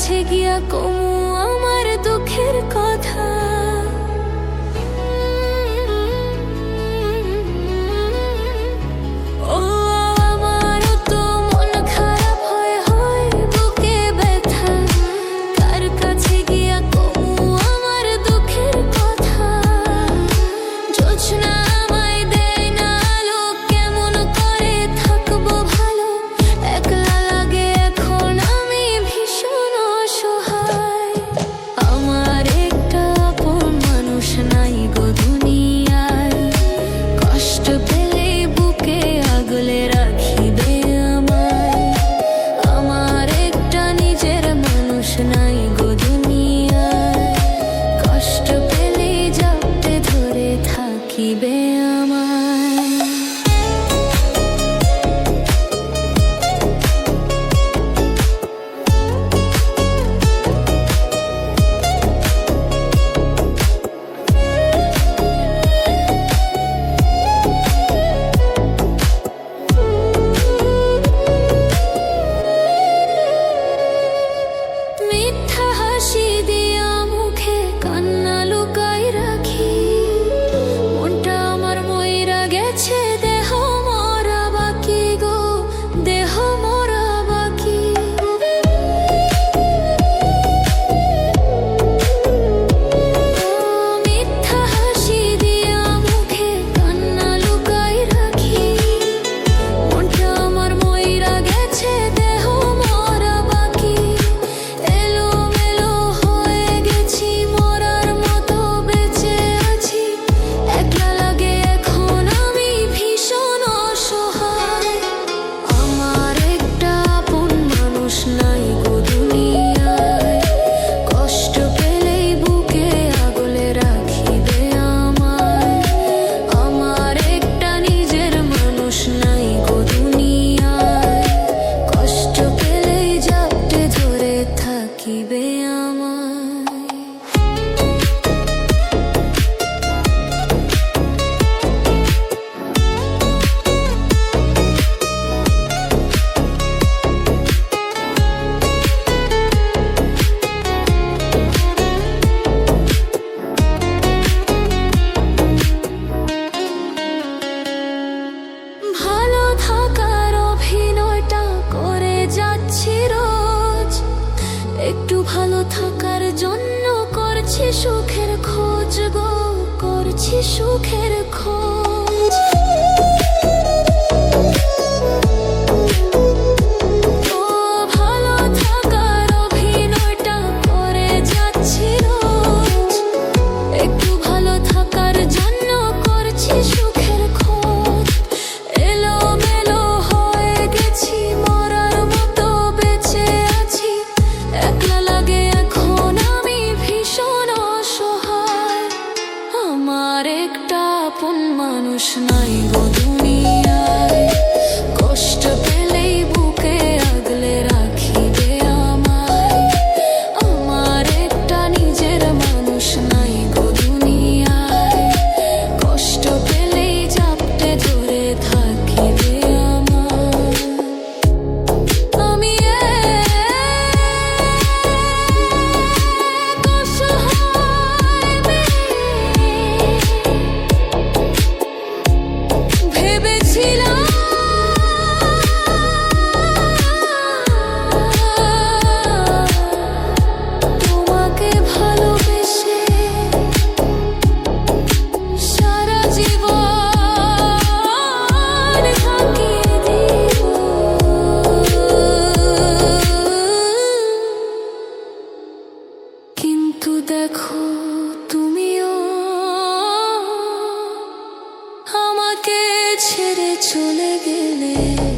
কাছে গিয়া কমু আমার দুঃখের কথা। একটু ভালো থাকার জন্য করছি সুখের খোঁজ গো, করছি সুখের খোঁজ। মানুষ নাই গো দুনিয়ায়, কষ্ট পেলেই বুকে আগলে রাখিবে আমায়। আমার একটা নিজের মানুষ নাই গো দুনিয়ায়, কষ্ট পেলেই জাপটে ধরে থাকিবে আমায়। আমি দেখো তুমিও আমাকে ছেড়ে চলে গেলে।